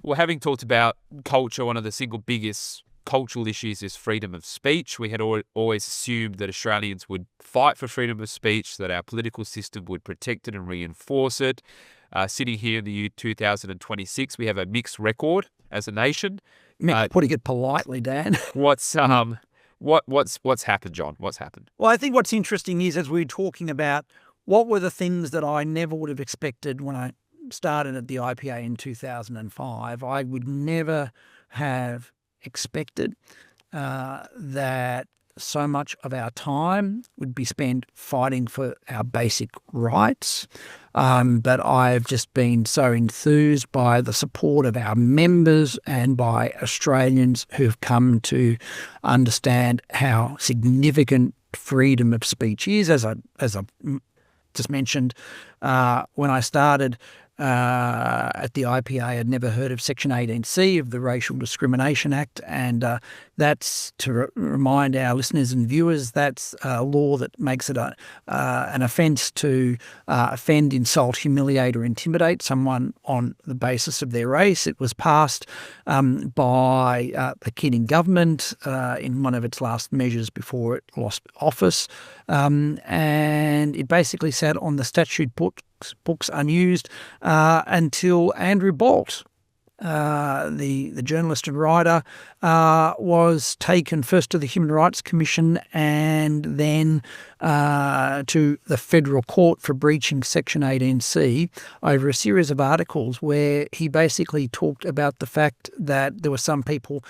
Well, having talked about culture, one of the single biggest cultural issues is freedom of speech. We had always assumed that Australians would fight for freedom of speech, that our political system would protect it and reinforce it. Sitting here in the year 2026, we have a mixed record as a nation. Putting it politely, Dan. What's happened, John? What's happened? Well, I think what's interesting is, as we were talking about, what were the things that I never would have expected when I started at the IPA in 2005. I would never have expected that so much of our time would be spent fighting for our basic rights. But I've just been so enthused by the support of our members and by Australians who've come to understand how significant freedom of speech is. As I just mentioned, when I started at the IPA, I'd never heard of Section 18C of the Racial Discrimination Act, and that's, to remind our listeners and viewers, that's a law that makes it an offence to offend, insult, humiliate or intimidate someone on the basis of their race. It was passed by the Keating government in one of its last measures before it lost office, and it basically sat on the statute books unused until Andrew Bolt, the journalist and writer, was taken first to the Human Rights Commission and then to the federal court for breaching Section 18C over a series of articles where he basically talked about the fact that there were some people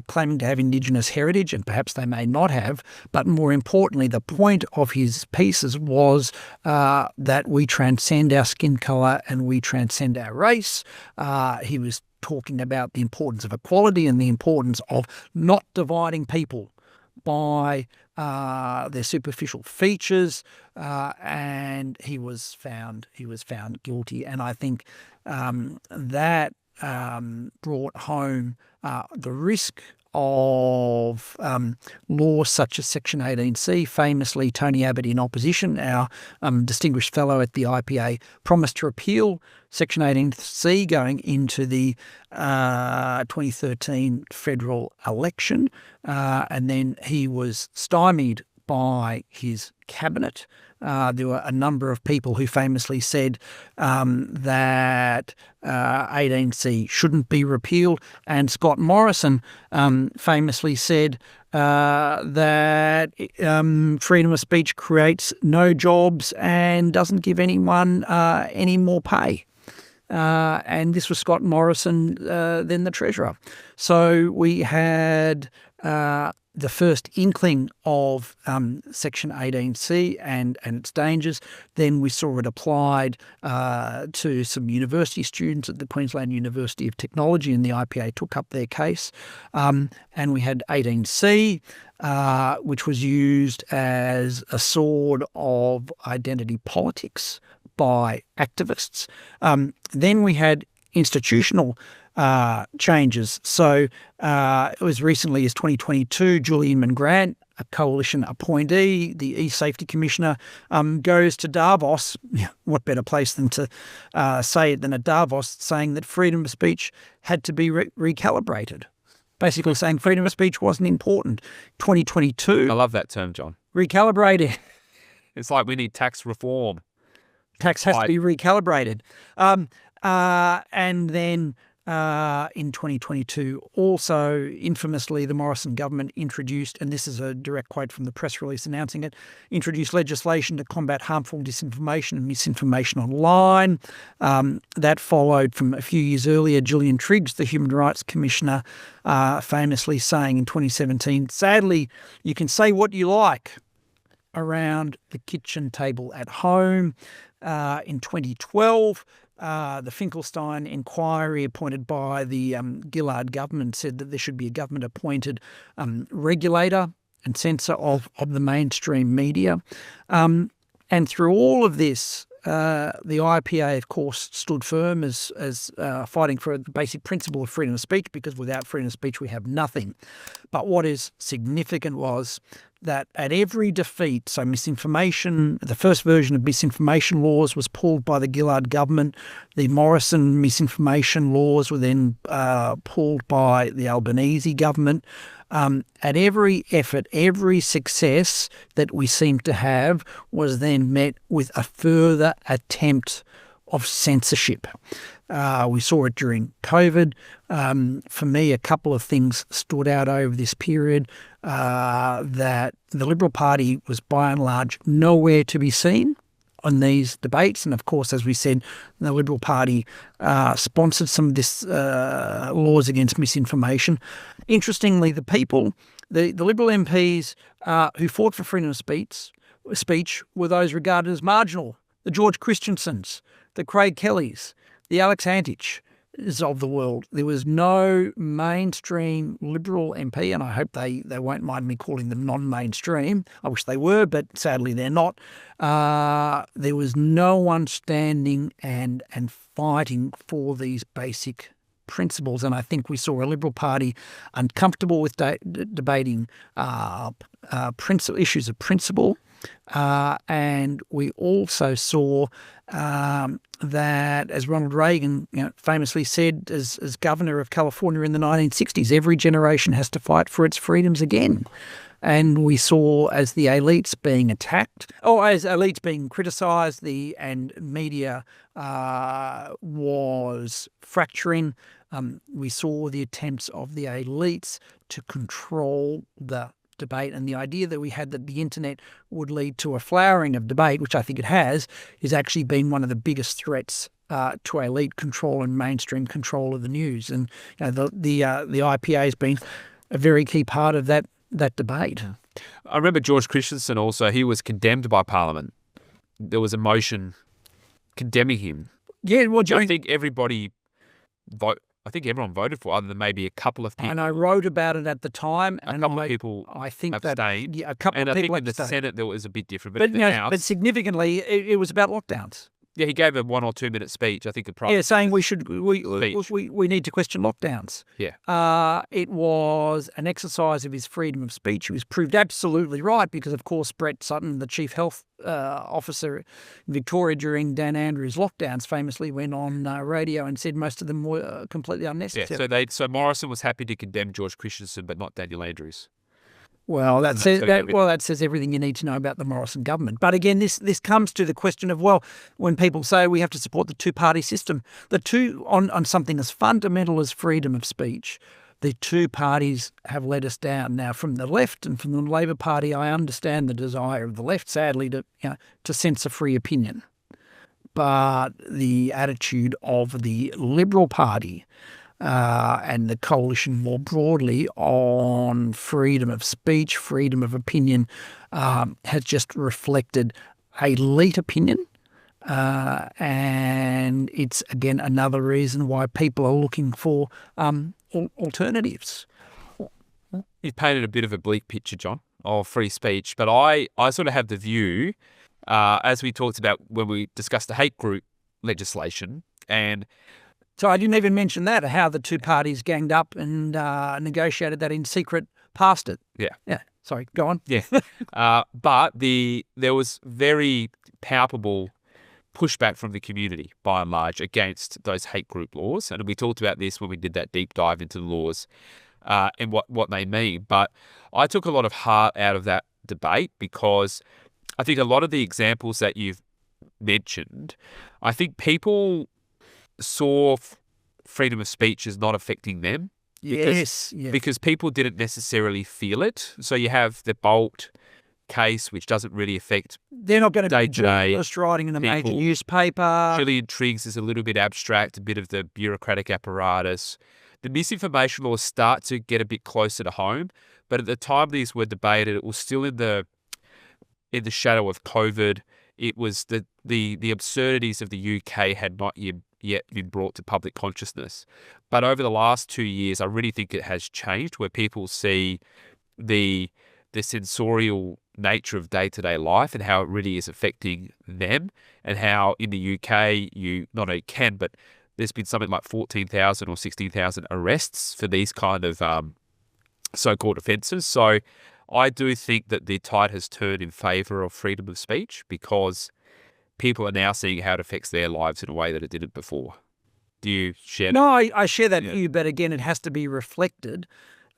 claiming to have Indigenous heritage, and perhaps they may not have, but more importantly, the point of his pieces was that we transcend our skin colour and we transcend our race. He was talking about the importance of equality and the importance of not dividing people by their superficial features, and he was found guilty. And I think that brought home the risk of laws such as Section 18C. Famously, Tony Abbott in opposition, our distinguished fellow at the IPA, promised to repeal Section 18C going into the 2013 federal election, and then he was stymied by his cabinet. There were a number of people who famously said that 18C shouldn't be repealed, and Scott Morrison famously said that freedom of speech creates no jobs and doesn't give anyone any more pay. And this was Scott Morrison, then the Treasurer. So we had the first inkling of Section 18C and its dangers. Then we saw it applied to some university students at the Queensland University of Technology, and the IPA took up their case. And we had 18C, which was used as a sword of identity politics by activists. Then we had institutional changes. So it was recently as 2022, Julian Mangrant, a coalition appointee, the e-safety commissioner, goes to Davos. What better place than to say it than at Davos, saying that freedom of speech had to be recalibrated. Basically saying freedom of speech wasn't important. 2022. I love that term, John. Recalibrated. It's like we need tax reform. Tax has to be recalibrated. And then in 2022, also infamously, the Morrison government introduced, and this is a direct quote from the press release announcing it, introduced legislation to combat harmful disinformation and misinformation online. That followed from a few years earlier, Gillian Triggs, the Human Rights Commissioner, famously saying in 2017, sadly, you can say what you like around the kitchen table at home. In 2012, the Finkelstein inquiry appointed by the Gillard government said that there should be a government-appointed regulator and censor of the mainstream media. And through all of this, the IPA, of course, stood firm as fighting for the basic principle of freedom of speech, because without freedom of speech we have nothing. But what is significant was that at every defeat, so misinformation, the first version of misinformation laws was pulled by the Gillard government. The Morrison misinformation laws were then pulled by the Albanese government. At every effort, every success that we seemed to have was then met with a further attempt of censorship. We saw it during COVID. For me, a couple of things stood out over this period, that the Liberal Party was by and large nowhere to be seen on these debates. And of course, as we said, the Liberal Party sponsored some of this laws against misinformation. Interestingly, the Liberal MPs who fought for freedom of speech were those regarded as marginal. The George Christensens, the Craig Kellys, the Alex Antich of the world. There was no mainstream Liberal MP, and I hope they won't mind me calling them non-mainstream. I wish they were, but sadly they're not. There was no one standing and fighting for these basic principles, and I think we saw a Liberal Party uncomfortable with debating issues of principle. And we also saw that, as Ronald Reagan famously said as governor of California in the 1960s, every generation has to fight for its freedoms again. And we saw as the elites being attacked, or as elites being criticised, and media was fracturing. We saw the attempts of the elites to control the debate, and the idea that we had that the internet would lead to a flowering of debate, which I think it has actually been one of the biggest threats to elite control and mainstream control of the news. And the IPA has been a very key part of that debate. I remember George Christensen also, he was condemned by Parliament. There was a motion condemning him. Yeah, well, I think everyone voted for, other than maybe a couple of people. And I wrote about it at the time. A couple of people abstained. A couple of people I think in the Senate there was a bit different. But House, but significantly, it was about lockdowns. Yeah, he gave a 1 or 2 minute speech, I think. Saying we need to question lockdowns. Yeah. It was an exercise of his freedom of speech. He was proved absolutely right because, of course, Brett Sutton, the chief health officer in Victoria during Dan Andrews' lockdowns, famously went on radio and said most of them were completely unnecessary. Yeah, so Morrison was happy to condemn George Christensen, but not Daniel Andrews. Well, that says everything you need to know about the Morrison government. But again, this comes to the question of, well, when people say we have to support the two-party system, on something as fundamental as freedom of speech, the two parties have let us down. Now, from the left and from the Labor Party, I understand the desire of the left, sadly, to censor free opinion. But the attitude of the Liberal Party and the coalition more broadly on freedom of speech, freedom of opinion, has just reflected elite opinion. And it's, again, another reason why people are looking for alternatives. You've painted a bit of a bleak picture, John, of free speech. But I sort of have the view, as we talked about when we discussed the hate group legislation, and so I didn't even mention that, how the two parties ganged up and negotiated that in secret past it. Yeah. Sorry, go on. Yeah. But there was very palpable pushback from the community, by and large, against those hate group laws. And we talked about this when we did that deep dive into the laws and what they mean. But I took a lot of heart out of that debate because I think a lot of the examples that you've mentioned, I think people saw freedom of speech as not affecting them. Yes. Because people didn't necessarily feel it. So you have the Bolt case, which doesn't really affect. They're not going to be day-to-day just writing in a major newspaper. Julian Triggs is a little bit abstract, a bit of the bureaucratic apparatus. The misinformation laws start to get a bit closer to home, but at the time these were debated, it was still in the shadow of COVID. It was the absurdities of the UK had not yet been brought to public consciousness. But over the last 2 years, I really think it has changed, where people see the censorial nature of day-to-day life and how it really is affecting them, and how in the UK you not only can, but there's been something like 14,000 or 16,000 arrests for these kind of so-called offences. So I do think that the tide has turned in favour of freedom of speech, because people are now seeing how it affects their lives in a way that it didn't before. Do you share? No, I share that view, but again, it has to be reflected.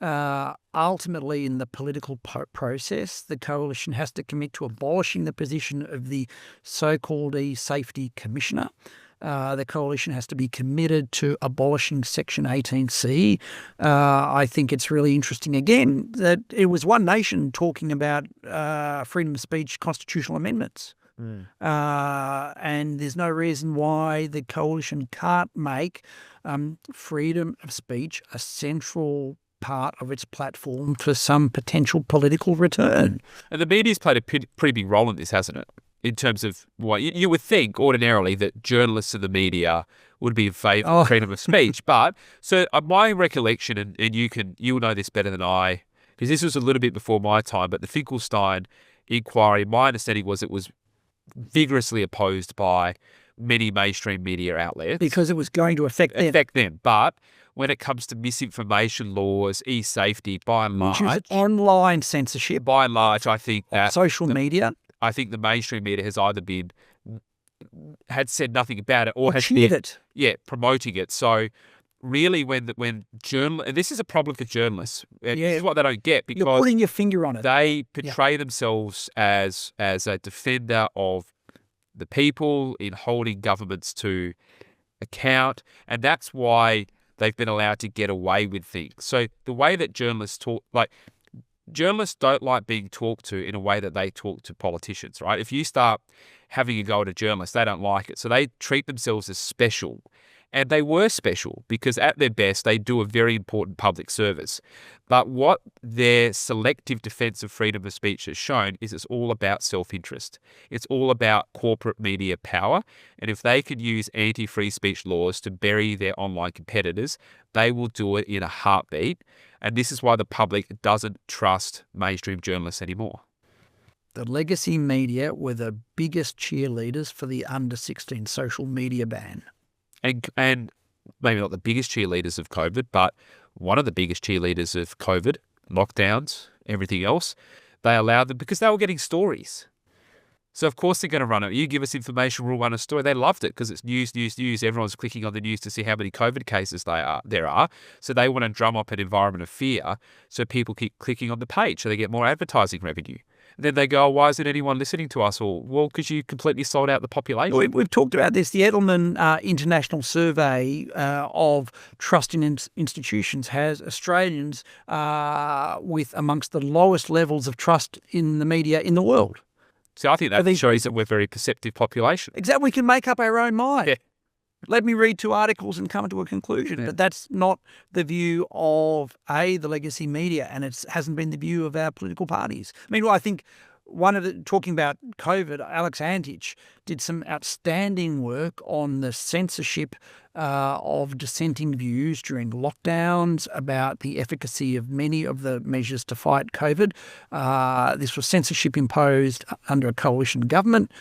Ultimately, in the political process, the coalition has to commit to abolishing the position of the so-called e-safety commissioner. The coalition has to be committed to abolishing Section 18C. I think it's really interesting, again, that it was One Nation talking about freedom of speech constitutional amendments. And there's no reason why the coalition can't make freedom of speech a central part of its platform for some potential political return. And the media's played a pretty big role in this, hasn't it? In terms of what you would think ordinarily that journalists and the media would be in favour of freedom of speech. But so my recollection, and you'll know this better than I, because this was a little bit before my time, but the Finkelstein inquiry, my understanding was it was vigorously opposed by many mainstream media outlets. Because it was going to affect them. But when it comes to misinformation laws, e-safety, by and large, online censorship, by and large, I think that social media, I think the mainstream media has either had said nothing about it or has cheered it. Yeah, promoting it. So really, when journalists, and this is a problem for journalists, this is what they don't get, because you're putting your finger on it. They portray themselves as a defender of the people in holding governments to account, and that's why they've been allowed to get away with things. So the way that journalists talk, journalists don't like being talked to in a way that they talk to politicians, right? If you start having a go at a journalist, they don't like it. So they treat themselves as special. And they were special because at their best, they do a very important public service. But what their selective defence of freedom of speech has shown is it's all about self-interest. It's all about corporate media power. And if they could use anti-free speech laws to bury their online competitors, they will do it in a heartbeat. And this is why the public doesn't trust mainstream journalists anymore. The legacy media were the biggest cheerleaders for the under-16 social media ban. And maybe not the biggest cheerleaders of COVID, but one of the biggest cheerleaders of COVID, lockdowns, everything else, they allowed them because they were getting stories. So of course they're going to run it. You give us information, we'll run a story. They loved it because it's news. Everyone's clicking on the news to see how many COVID cases there are. So they want to drum up an environment of fear so people keep clicking on the page so they get more advertising revenue. Then they go, why isn't anyone listening to us all? Well, because you completely sold out the population. We've talked about this. The Edelman International Survey of Trust in Institutions has Australians with amongst the lowest levels of trust in the media in the world. So I think that shows that we're a very perceptive population. Exactly. We can make up our own mind. Yeah. Let me read 2 articles and come to a conclusion. Yeah. But that's not the view of, the legacy media, and it hasn't been the view of our political parties. Meanwhile, I think talking about COVID, Alex Antich did some outstanding work on the censorship of dissenting views during lockdowns, about the efficacy of many of the measures to fight COVID. This was censorship imposed under a coalition government.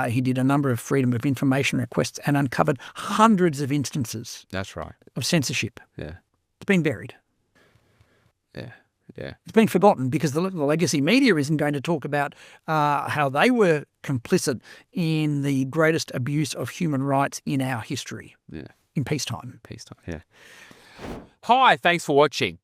He did a number of freedom of information requests and uncovered hundreds of instances. That's right. Of censorship. Yeah. It's been buried. Yeah. Yeah. It's been forgotten because the legacy media isn't going to talk about how they were complicit in the greatest abuse of human rights in our history. Yeah. In peacetime. Yeah. Hi, thanks for watching.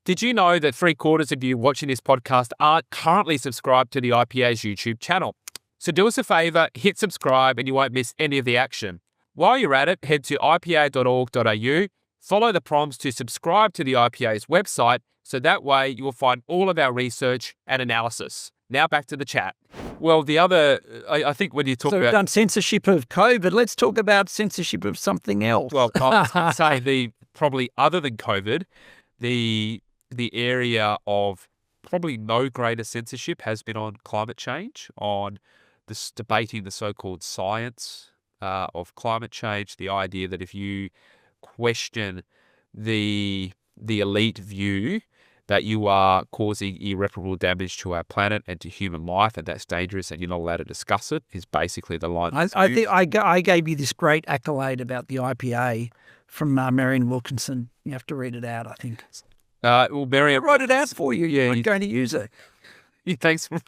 Did you know that 3/4 of you watching this podcast aren't currently subscribed to the IPA's YouTube channel? So do us a favour, hit subscribe and you won't miss any of the action. While you're at it, head to ipa.org.au, follow the prompts to subscribe to the IPA's website, so that way you will find all of our research and analysis. Now back to the chat. Well, the other, I think when you talk about... So we've done censorship of COVID, let's talk about censorship of something else. Well, I'd say probably other than COVID, the area of probably no greater censorship has been on climate change, on this debating the so-called science of climate change, the idea that if you question the elite view, that you are causing irreparable damage to our planet and to human life, and that's dangerous, and you're not allowed to discuss it, is basically the line. I think I gave you this great accolade about the IPA from Marion Wilkinson. You have to read it out, I think. Well, Mary, I wrote it out for you. Yeah, I'm going to use it. thanks for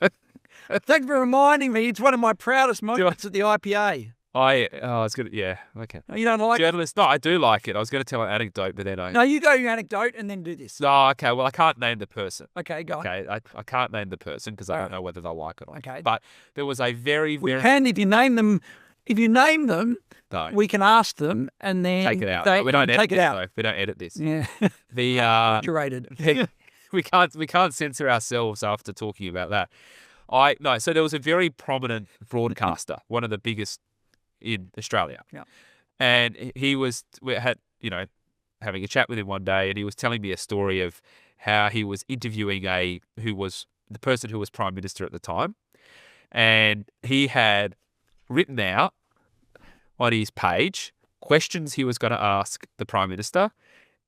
Thanks for reminding me. It's one of my proudest moments at the IPA. I was gonna, yeah, okay. You don't like Journalist? No, I do like it. I was going to tell an anecdote, but then No, you go your anecdote and then do this. Oh, okay. Well, I can't name the person. Okay, go on. Okay, I can't name the person because I don't know whether they'll like it or not. Okay. But there was a very, We very... can if you name them. If you name them, No, we can ask them and then take it out. We don't edit take it this, out. though. We don't edit this. Yeah, The curated. we can't censor ourselves after talking about that. So there was a very prominent broadcaster, one of the biggest in Australia. Yeah. And we had, having a chat with him one day, and he was telling me a story of how he was interviewing the person who was Prime Minister at the time. And he had written out on his page questions he was going to ask the Prime Minister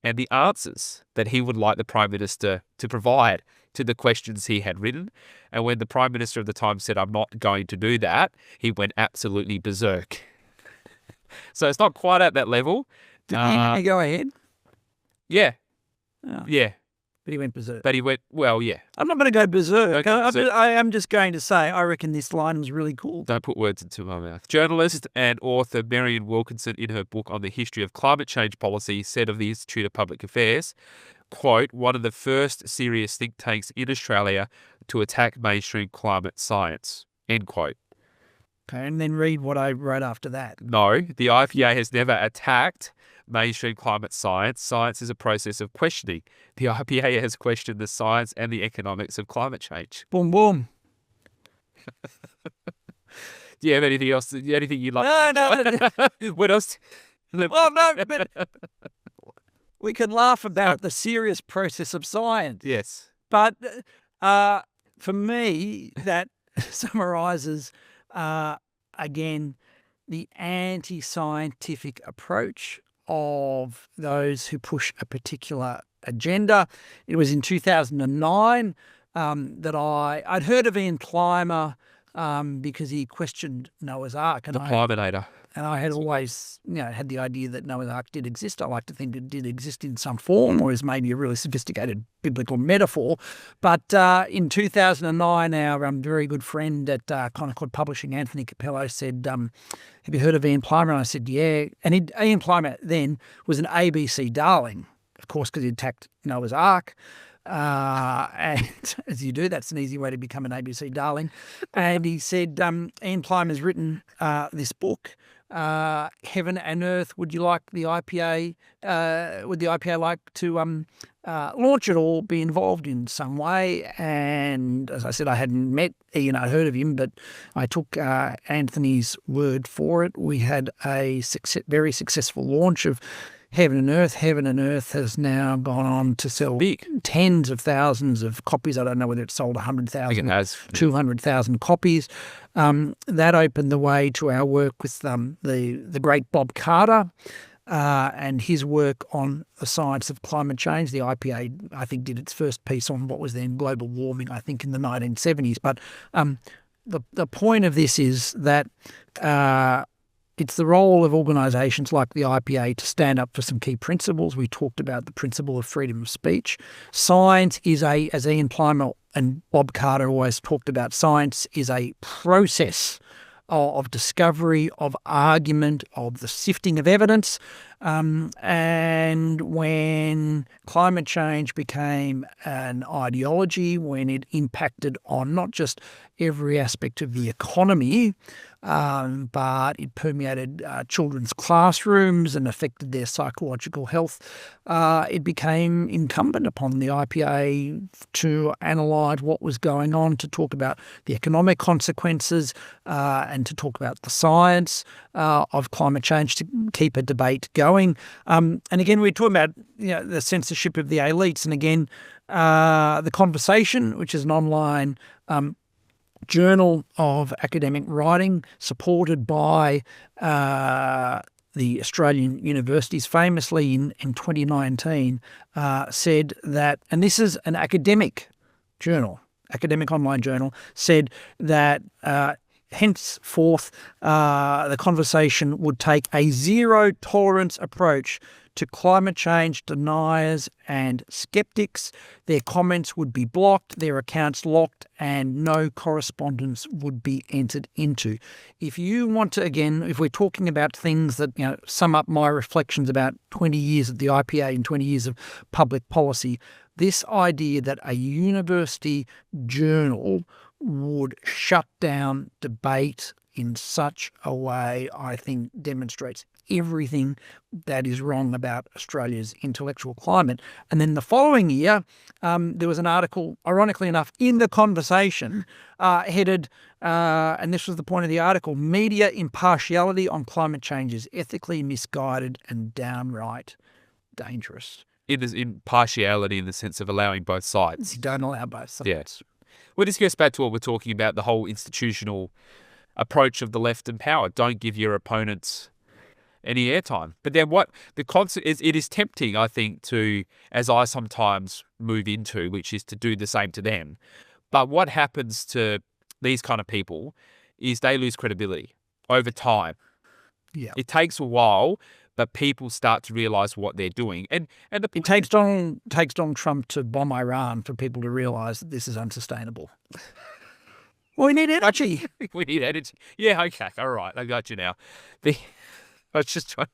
and the answers that he would like the Prime Minister to provide to the questions he had written. And when the Prime Minister of the time said, "I'm not going to do that," he went absolutely berserk. So it's not quite at that level. Go ahead. Yeah. Oh, Yeah. but he went berserk. But he went, well, yeah. I'm not going to go berserk. Okay, berserk. I am just going to say I reckon this line was really cool. Don't put words into my mouth. Journalist and author Marion Wilkinson, in her book on the history of climate change policy, said of the Institute of Public Affairs, quote, "one of the first serious think tanks in Australia to attack mainstream climate science," end quote. Okay, and then read what I wrote after that. No, the IPA has never attacked mainstream climate science. Science is a process of questioning. The IPA has questioned the science and the economics of climate change. Boom, boom. Do you have anything else? Anything you'd like? No. What else? Well, no, but we can laugh about the serious process of science. Yes. But for me, that summarises, again, the anti-scientific approach of those who push a particular agenda. It was in 2009 that I'd heard of Ian Clymer because he questioned Noah's Ark. The Climinator. And I had always, had the idea that Noah's Ark did exist. I like to think it did exist in some form, or is maybe a really sophisticated biblical metaphor. But in 2009, our very good friend at Concord Publishing, Anthony Capello, said, "Have you heard of Ian Clymer?" And I said, "Yeah." And Ian Clymer then was an ABC darling, of course, because he attacked Noah's Ark. And as you do, that's an easy way to become an ABC darling. And he said, Ian Clymer's written this book, Heaven and Earth. Would you like the IPA? Would the IPA like to launch it or be involved in some way? And as I said, I hadn't met Ian, I'd heard of him, but I took Anthony's word for it. We had a very successful launch of Heaven and Earth. Heaven and Earth has now gone on to sell tens of thousands of copies. I don't know whether it sold 100,000, I think it has. 200,000 copies. That opened the way to our work with the great Bob Carter and his work on the science of climate change. The IPA, I think, did its first piece on what was then global warming, I think, in the 1970s. But the point of this is that it's the role of organisations like the IPA to stand up for some key principles. We talked about the principle of freedom of speech. Science is as Ian Clymer and Bob Carter always talked about, science is a process of discovery, of argument, of the sifting of evidence. And when climate change became an ideology, when it impacted on not just every aspect of the economy, but it permeated children's classrooms and affected their psychological health, it became incumbent upon the IPA to analyse what was going on, to talk about the economic consequences and to talk about the science of climate change, to keep a debate going. And again, we're talking about the censorship of the elites, and again, The Conversation, which is an online journal of academic writing supported by the Australian universities, famously in 2019, said that, and this is an academic online journal, said that henceforth the conversation would take a zero-tolerance approach to climate change deniers and skeptics. Their comments would be blocked, their accounts locked, and no correspondence would be entered into. If you want to, again, if we're talking about things that sum up my reflections about 20 years at the IPA and 20 years of public policy, this idea that a university journal would shut down debate in such a way, I think, demonstrates everything that is wrong about Australia's intellectual climate. And then the following year, there was an article, ironically enough, in The Conversation, headed, and this was the point of the article, "Media impartiality on climate change is ethically misguided and downright dangerous." It is impartiality in the sense of allowing both sides. You don't allow both sides. Yes. Well, this goes back to what we're talking about, the whole institutional approach of the left in power. Don't give your opponents any airtime. But then what the concept is, it is tempting, I think, to, as I sometimes move into, which is to do the same to them. But what happens to these kind of people is they lose credibility over time. Yeah. It takes a while, but people start to realise what they're doing. And it takes Donald Trump to bomb Iran for people to realise that this is unsustainable. Well, we need energy. We need energy. Yeah, okay, all right, I got you now. I was just trying.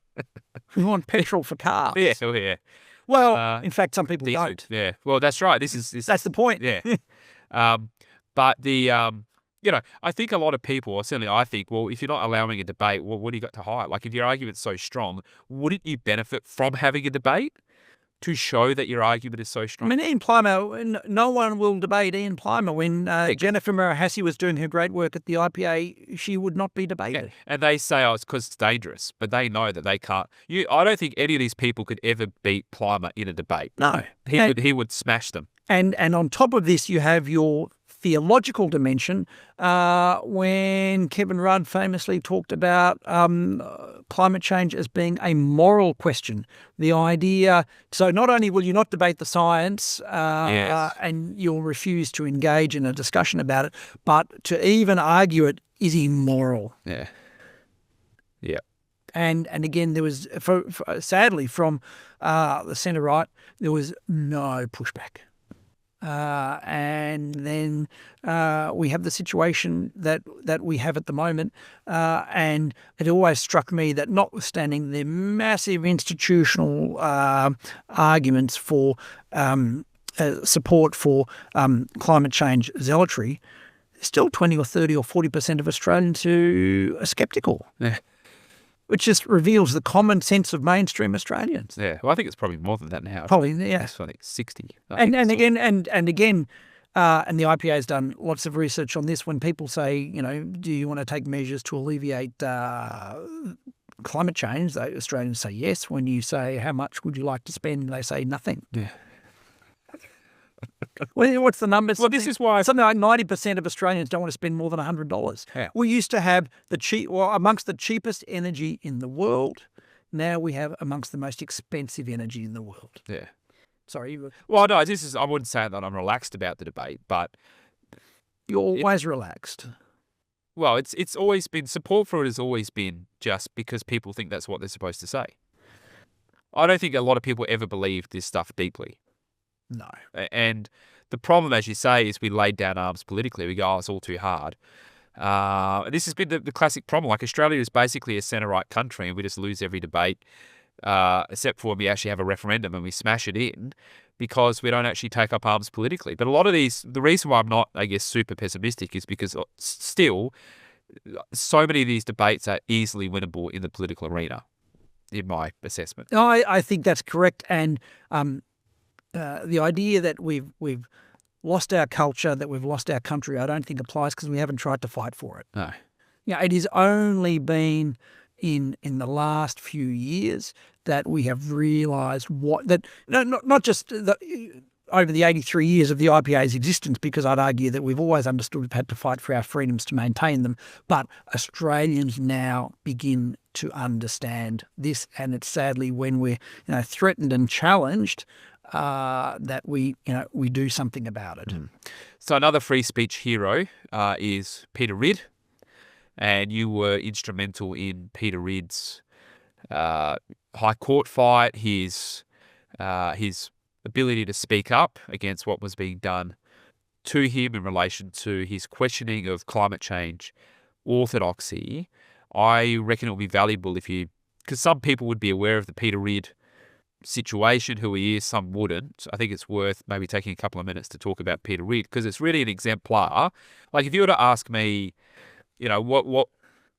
We want petrol for cars. Yeah, oh, yeah. Well, in fact, some people diesel, don't. Yeah. Well, that's right. That's the point. Yeah. But the I think a lot of people, or certainly I think, well, if you're not allowing a debate, well, what do you got to hide? Like, if your argument's so strong, wouldn't you benefit from having a debate to show that your argument is so strong? I mean, Ian Plimer, no one will debate Ian Plimer. When Jennifer Marahassi was doing her great work at the IPA, she would not be debated. Yeah. And they say, it's because it's dangerous, but they know that they can't. I don't think any of these people could ever beat Plimer in a debate. No. He would smash them. And on top of this, you have your theological dimension, when Kevin Rudd famously talked about climate change as being a moral question. The idea, so not only will you not debate the science Yes. and you'll refuse to engage in a discussion about it, but to even argue it is immoral. Yeah. Yeah. And again, there was, sadly, from the centre-right, there was no pushback. And then we have the situation that we have at the moment. And it always struck me that notwithstanding the massive institutional arguments for support for climate change zealotry, there's still 20 or 30 or 40% of Australians who are sceptical. Yeah. Which just reveals the common sense of mainstream Australians. Yeah, well, I think it's probably more than that now. Probably, yeah. I think 60. And again, and the IPA has done lots of research on this. When people say, do you want to take measures to alleviate climate change, Australians say yes. When you say, how much would you like to spend, they say nothing. Yeah. Well, what's the numbers? Well, this is why something like 90% of Australians don't want to spend more than $100. Yeah. We used to have amongst the cheapest energy in the world. Now we have amongst the most expensive energy in the world. Yeah. Sorry. Well, no, I wouldn't say that I'm relaxed about the debate, but you're always relaxed. Well, it's always been, support for it has always been just because people think that's what they're supposed to say. I don't think a lot of people ever believe this stuff deeply. No. And the problem, as you say, is we laid down arms politically. We go, it's all too hard. This has been the classic problem. Like, Australia is basically a centre-right country, and we just lose every debate, except for when we actually have a referendum and we smash it in, because we don't actually take up arms politically. But a lot of the reason why I'm not, I guess, super pessimistic is because still so many of these debates are easily winnable in the political arena, in my assessment. No, I think that's correct. And the idea that we've lost our culture, that we've lost our country, I don't think applies because we haven't tried to fight for it. No. It has only been in the last few years that we have realised not just over the 83 years of the IPA's existence, because I'd argue that we've always understood we've had to fight for our freedoms to maintain them, but Australians now begin to understand this, and it's sadly when we're threatened and challenged that we do something about it. So another free speech hero is Peter Ridd, and you were instrumental in Peter Ridd's High Court fight, his ability to speak up against what was being done to him in relation to his questioning of climate change orthodoxy. I reckon it will be valuable because some people would be aware of the Peter Ridd situation, who he is, some wouldn't. I think it's worth maybe taking a couple of minutes to talk about Peter Ridd, because it's really an exemplar. Like, if you were to ask me,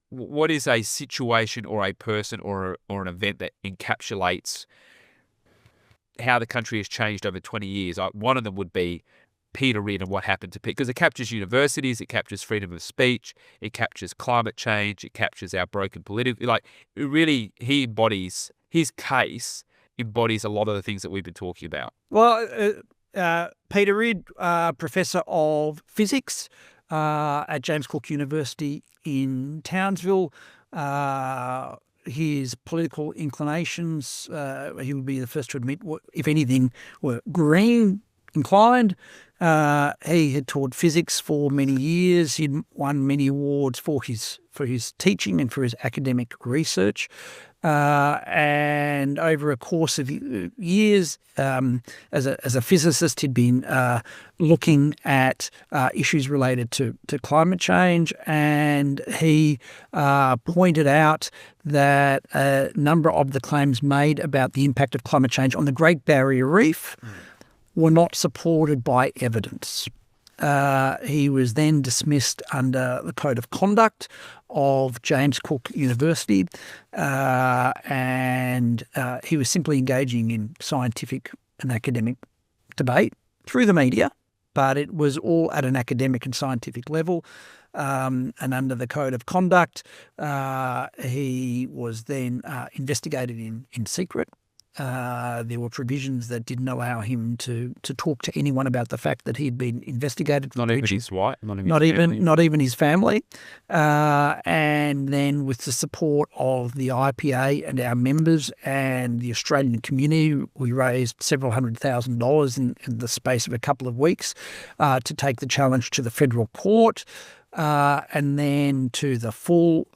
what is a situation or a person or an event that encapsulates how the country has changed over 20 years, one of them would be Peter Ridd and what happened to Peter, because it captures universities, it captures freedom of speech, it captures climate change, it captures our broken political, he embodies, his case embodies a lot of the things that we've been talking about. Well, Peter Ridd, Professor of Physics at James Cook University in Townsville. His political inclinations, he would be the first to admit, if anything, were green inclined. He had taught physics for many years. He'd won many awards for his teaching and for his academic research. And over a course of years, as a physicist, he'd been looking at issues related to climate change, and he pointed out that a number of the claims made about the impact of climate change on the Great Barrier Reef were not supported by evidence. He was then dismissed under the Code of Conduct of James Cook University, and he was simply engaging in scientific and academic debate through the media, but it was all at an academic and scientific level. And under the Code of Conduct, he was then investigated in secret. There were provisions that didn't allow him to talk to anyone about the fact that he'd been investigated. Not even his wife, not even his family. And then, with the support of the IPA and our members and the Australian community, we raised several $100,000 in the space of a couple of weeks to take the challenge to the federal court, and then to the full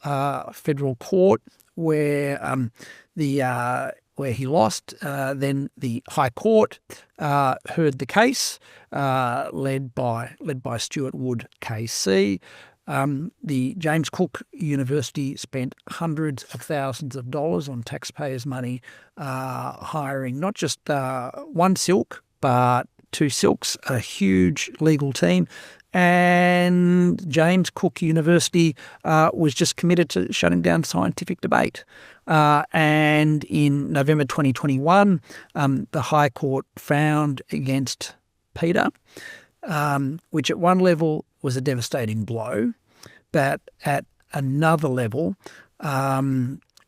federal court, where he lost. Then the High Court heard the case, led by Stuart Wood KC. The James Cook University spent hundreds of thousands of dollars on taxpayers' money, hiring not just one silk, but two silks, a huge legal team. And James Cook University was just committed to shutting down scientific debate. And in November 2021, the High Court found against Peter, which at one level was a devastating blow, but at another level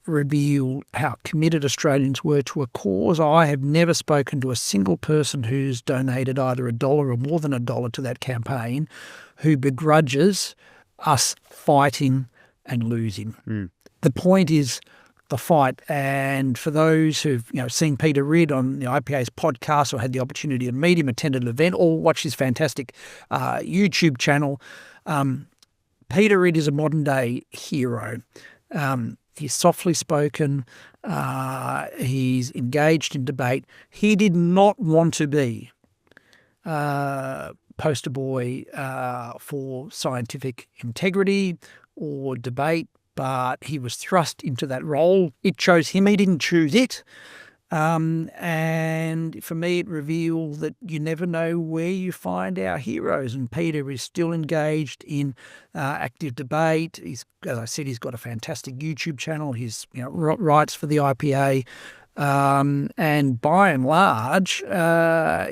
revealed how committed Australians were to a cause. I have never spoken to a single person who's donated either $1 or more than $1 to that campaign who begrudges us fighting and losing. The point is the fight. And for those who've seen Peter Ridd on the IPA's podcast, or had the opportunity to meet him, attended an event, or watch his fantastic YouTube channel, Peter Ridd is a modern day hero. He's softly spoken. He's engaged in debate. He did not want to be poster boy for scientific integrity or debate, but he was thrust into that role. It chose him. He didn't choose it. And for me, it revealed that you never know where you find our heroes. And Peter is still engaged in active debate. As I said, he's got a fantastic YouTube channel. He's writes for the IPA. And by and large,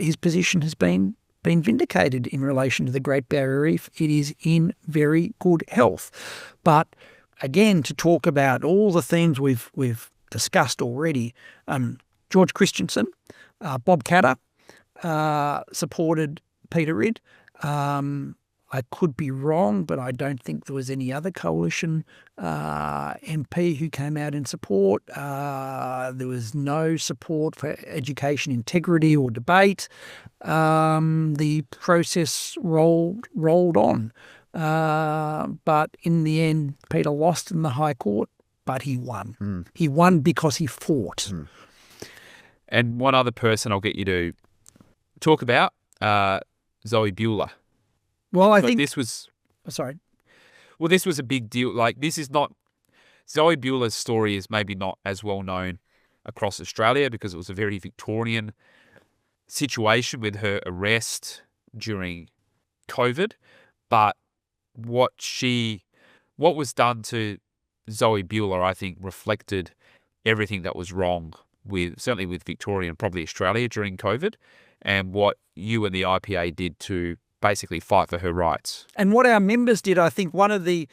his position has been vindicated in relation to the Great Barrier Reef. It is in very good health. But again, to talk about all the themes we've discussed already, George Christensen, Bob Catter, supported Peter Ridd. I could be wrong, but I don't think there was any other coalition MP who came out in support. There was no support for education integrity or debate. The process rolled on. But in the end, Peter lost in the High Court, but he won. He won because he fought. And one other person I'll get you to talk about, Zoe Buhler. Well, I But think this was sorry. Well, this was a big deal. Like, this is not Zoe Buhler's story is maybe not as well known across Australia because it was a very Victorian situation with her arrest during COVID. But what was done to Zoe Buhler, I think, reflected everything that was wrong certainly with Victoria and probably Australia during COVID, and what you and the IPA did to basically fight for her rights. And what our members did, I think one of the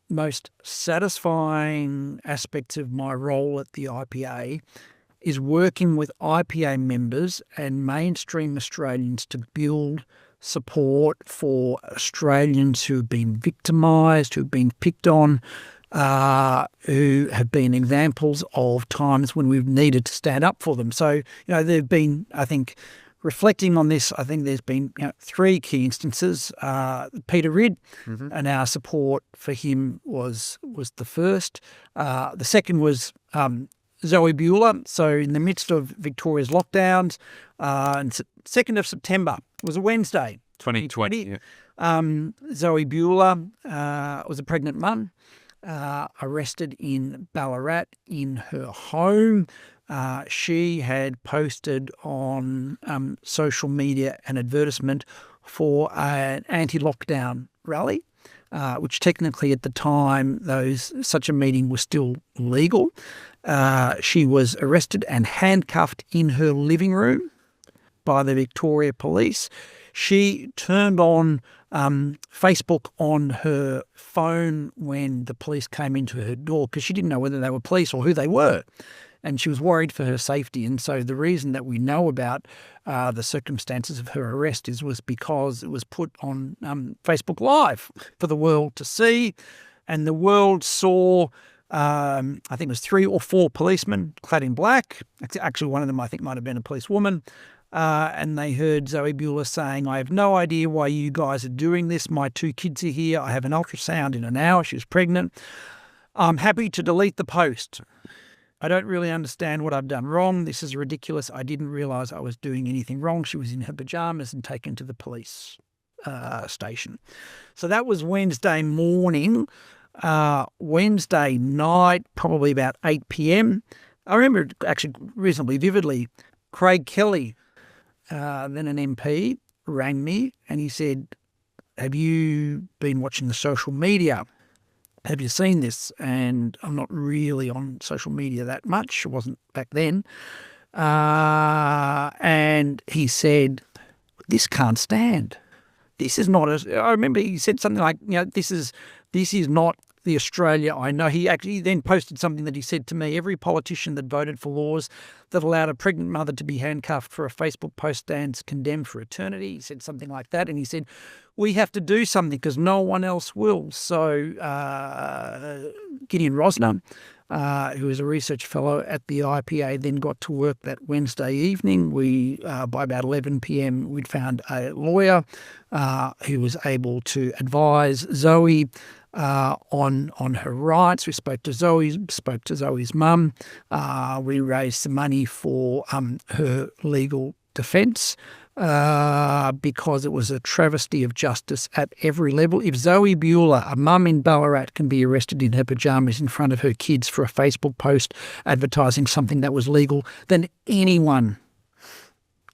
most satisfying aspects of my role at the IPA is working with IPA members and mainstream Australians to build support for Australians who have been victimised, who have been picked on, who have been examples of times when we've needed to stand up for them. So, there have been, I think, reflecting on this, I think there's been three key instances. Peter Ridd, and our support for him was the first. The second was Zoe Buhler. So in the midst of Victoria's lockdowns, on 2nd of September, it was a Wednesday, 2020. Zoe Buhler was a pregnant mum, arrested in Ballarat in her home. She had posted on social media an advertisement for an anti-lockdown rally, which technically at the time such a meeting was still legal. She was arrested and handcuffed in her living room by the Victoria Police. She turned on Facebook on her phone when the police came into her door because she didn't know whether they were police or who they were. And she was worried for her safety. And so the reason that we know about the circumstances of her arrest was because it was put on Facebook Live for the world to see. And the world saw, I think it was 3 or 4 policemen clad in black. Actually, one of them I think might have been a policewoman. And they heard Zoe Buhler saying, "I have no idea why you guys are doing this. My 2 kids are here. I have an ultrasound in an hour." She was pregnant. "I'm happy to delete the post. I don't really understand what I've done wrong. This is ridiculous. I didn't realise I was doing anything wrong." She was in her pyjamas and taken to the police station. So that was Wednesday morning. Wednesday night, probably about 8 p.m. I remember actually reasonably vividly, Craig Kelly, then an MP, rang me and he said, "Have you been watching the social media? Have you seen this?" And I'm not really on social media that much. I wasn't back then. And he said, "This can't stand. This is not I remember he said something like, this is not the Australia I know." He actually then posted something that he said to me: "Every politician that voted for laws that allowed a pregnant mother to be handcuffed for a Facebook post stands condemned for eternity." He said something like that. And he said, "We have to do something because no one else will." So Gideon Rosner, who is a research fellow at the IPA, then got to work that Wednesday evening. We, by about 11 p.m, we'd found a lawyer who was able to advise Zoe on her rights. We spoke to Zoe's mum. We raised some money for her legal defence. Because it was a travesty of justice at every level. If Zoe Buhler, a mum in Ballarat, can be arrested in her pyjamas in front of her kids for a Facebook post advertising something that was legal, then anyone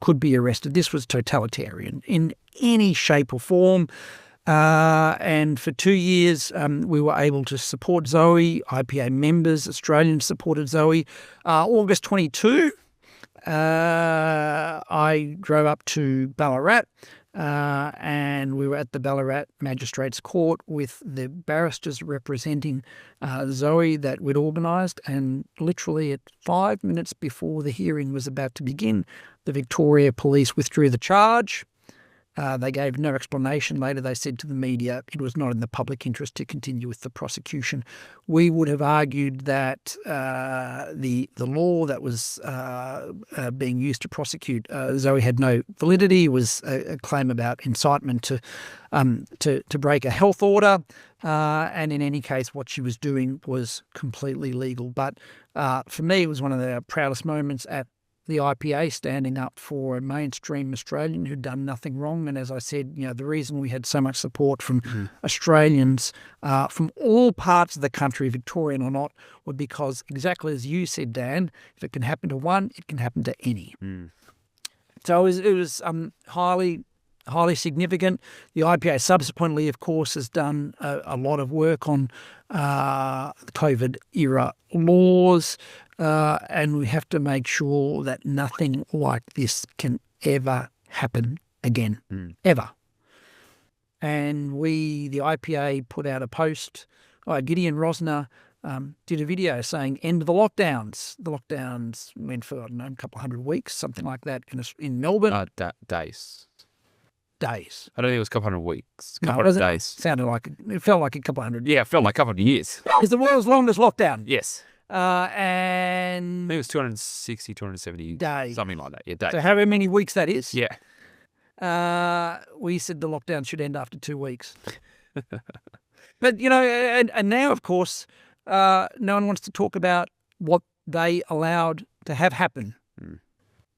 could be arrested. This was totalitarian in any shape or form. And for 2 years, we were able to support Zoe. IPA members, Australians supported Zoe. August 22, I drove up to Ballarat and we were at the Ballarat Magistrates Court with the barristers representing Zoe that we'd organised, and literally at 5 minutes before the hearing was about to begin, The Victoria Police withdrew the charge. They gave no explanation. Later, they said to the media it was not in the public interest to continue with the prosecution. We would have argued that the law that was being used to prosecute Zoe had no validity. It was a claim about incitement to break a health order, and in any case, what she was doing was completely legal. But for me, it was one of the proudest moments at the IPA, standing up for a mainstream Australian who'd done nothing wrong. And as I said, the reason we had so much support from Australians from all parts of the country, Victorian or not, was because, exactly as you said, Dan, if it can happen to one, it can happen to any. So it was highly significant. The IPA subsequently, of course, has done a lot of work on COVID-era laws, and we have to make sure that nothing like this can ever happen again, ever. And the IPA put out a post. Gideon Rosner did a video saying, end the lockdowns. The lockdowns went for, a couple of 100 weeks, something like that in Melbourne. Days. Days. I don't think it was a couple hundred weeks. No, Couple of days. It felt like a couple of hundred. Yeah, it felt like a couple of years. It's the world's longest lockdown. Yes. And I think it was 260, 270 days. Something like that. Yeah, days. So however many weeks that is. Yeah. We said the lockdown should end after 2 weeks. But, and now, of course, no one wants to talk about what they allowed to have happen.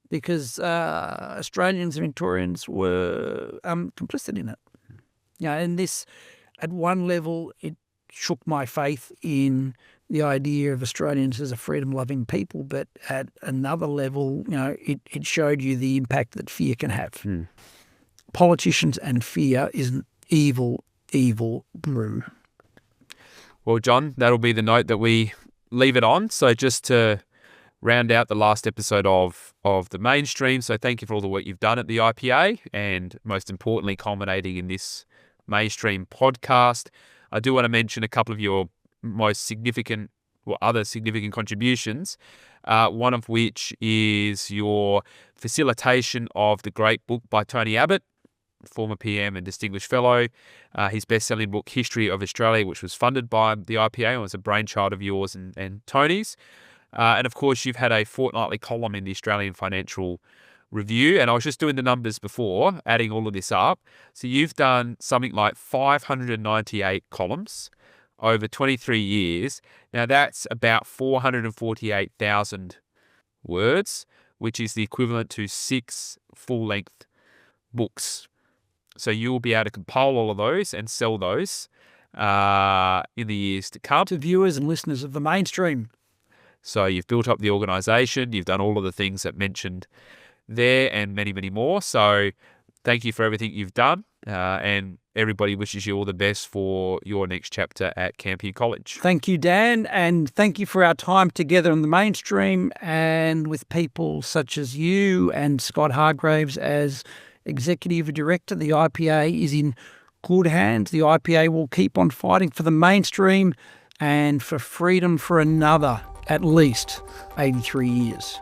Because Australians and Victorians were complicit in it. And this, at one level, it shook my faith in the idea of Australians as a freedom-loving people, but at another level, it showed you the impact that fear can have. Politicians and fear is an evil, evil brew. Well, John, that'll be the note that we leave it on. So just to round out the last episode of the mainstream. So thank you for all the work you've done at the IPA, and most importantly, culminating in this mainstream podcast. I do want to mention a couple of your most significant or other significant contributions, one of which is your facilitation of the great book by Tony Abbott, former PM and Distinguished Fellow, his best-selling book, History of Australia, which was funded by the IPA and was a brainchild of yours and Tony's. And of course, you've had a fortnightly column in the Australian Financial Review. And I was just doing the numbers before, adding all of this up. So you've done something like 598 columns over 23 years. Now, that's about 448,000 words, which is the equivalent to 6 full-length books. So you'll be able to compile all of those and sell those in the years to come. To viewers and listeners of the mainstream. So you've built up the organisation, you've done all of the things that mentioned there and many, many more. So thank you for everything you've done, and everybody wishes you all the best for your next chapter at Campion College. Thank you, Dan, and thank you for our time together in the mainstream and with people such as you and Scott Hargraves as Executive Director. The IPA is in good hands. The IPA will keep on fighting for the mainstream and for freedom for another at least 83 years.